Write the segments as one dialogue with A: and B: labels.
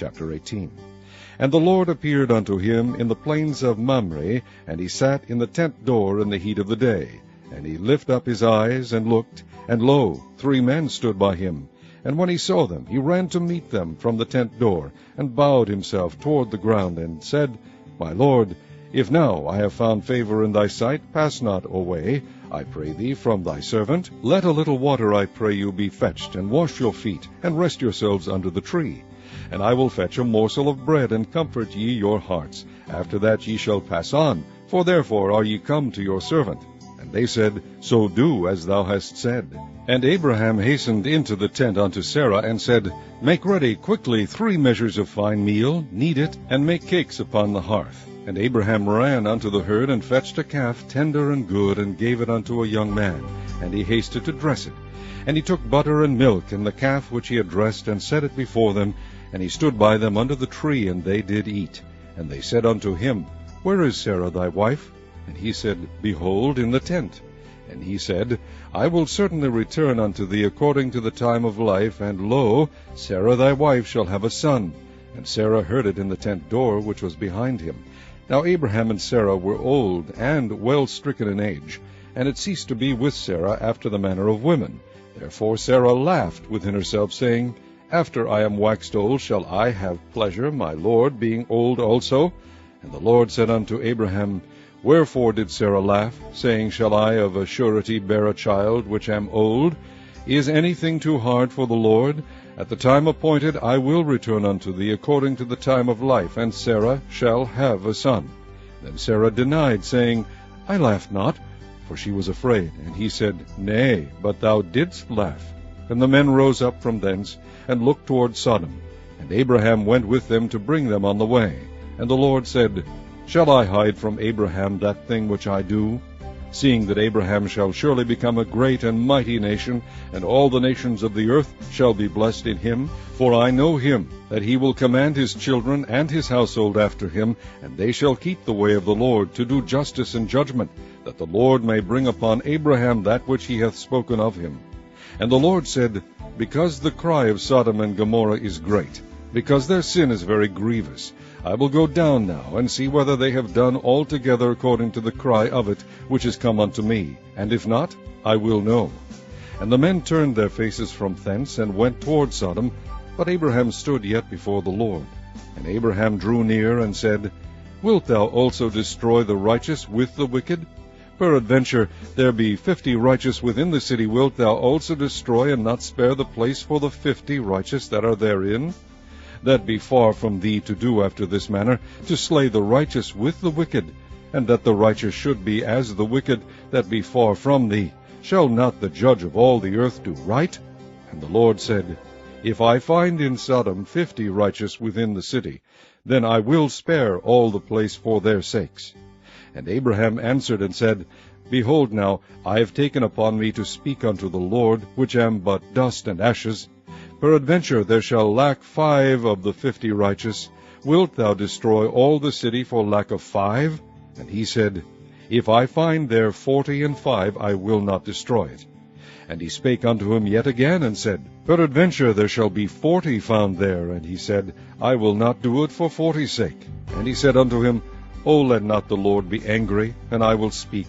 A: Chapter 18. And the Lord appeared unto him in the plains of Mamre, and he sat in the tent door in the heat of the day. And he lifted up his eyes, and looked, and lo, 3 men stood by him. And when he saw them, he ran to meet them from the tent door, and bowed himself toward the ground, and said, My Lord, if now I have found favor in thy sight, pass not away, I pray thee, from thy servant. Let a little water, I pray you, be fetched, and wash your feet, and rest yourselves under the tree. And I will fetch a morsel of bread, and comfort ye your hearts. After that ye shall pass on, for therefore are ye come to your servant. And they said, So do as thou hast said. And Abraham hastened into the tent unto Sara, and said, Make ready quickly 3 measures of fine meal, knead it, and make cakes upon the hearth. And Abraham ran unto the herd, and fetched a calf tender and good, and gave it unto a young man. And he hasted to dress it. And he took butter and milk, and the calf which he had dressed, and set it before them. And he stood by them under the tree, and they did eat. And they said unto him, Where is Sara thy wife? And he said, Behold, in the tent. And he said, I will certainly return unto thee according to the time of life, and lo, Sara thy wife shall have a son. And Sara heard it in the tent door which was behind him. Now Abraham and Sara were old, and well stricken in age, and it ceased to be with Sara after the manner of women. Therefore Sara laughed within herself, saying, After I am waxed old shall I have pleasure, my Lord being old also? And the Lord said unto Abraham, Wherefore did Sara laugh, saying, Shall I of a surety bear a child, which am old? Is anything too hard for the Lord? At the time appointed I will return unto thee according to the time of life, and Sara shall have a son. Then Sara denied, saying, I laughed not, for she was afraid. And he said, Nay, but thou didst laugh. And the men rose up from thence, and looked toward Sodom. And Abraham went with them to bring them on the way. And the Lord said, Shall I hide from Abraham that thing which I do? Seeing that Abraham shall surely become a great and mighty nation, and all the nations of the earth shall be blessed in him. For I know him, that he will command his children and his household after him, and they shall keep the way of the Lord, to do justice and judgment, that the Lord may bring upon Abraham that which he hath spoken of him. And the Lord said, Because the cry of Sodom and Gomorrah is great, because their sin is very grievous, I will go down now, and see whether they have done altogether according to the cry of it, which is come unto me. And if not, I will know. And the men turned their faces from thence, and went toward Sodom. But Abraham stood yet before the Lord. And Abraham drew near, and said, Wilt thou also destroy the righteous with the wicked? Peradventure there be 50 righteous within the city. Wilt thou also destroy, and not spare the place for the 50 righteous that are therein? That be far from thee to do after this manner, to slay the righteous with the wicked, and that the righteous should be as the wicked, that be far from thee. Shall not the judge of all the earth do right? And the Lord said, If I find in Sodom 50 righteous within the city, then I will spare all the place for their sakes. And Abraham answered and said, Behold now, I have taken upon me to speak unto the Lord, which am but dust and ashes. Peradventure there shall lack 5 of the 50 righteous. Wilt thou destroy all the city for lack of 5? And he said, If I find there 45, I will not destroy it. And he spake unto him yet again, and said, Peradventure there shall be 40 found there. And he said, I will not do it for 40's sake. And he said unto him, O let not the Lord be angry, and I will speak.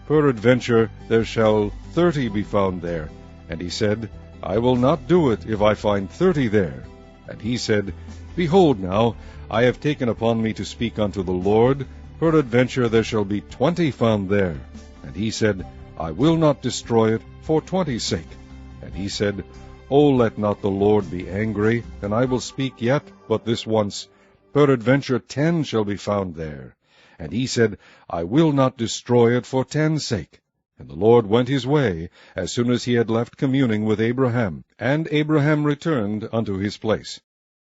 A: Peradventure there shall 30 be found there. And he said, I will not do it if I find 30 there. And he said, Behold now, I have taken upon me to speak unto the Lord. Peradventure there shall be 20 found there. And he said, I will not destroy it for 20's sake. And he said, O let not the Lord be angry, and I will speak yet but this once. Peradventure 10 shall be found there. And he said, I will not destroy it for 10's sake. And the Lord went his way, as soon as he had left communing with Abraham. And Abraham returned unto his place.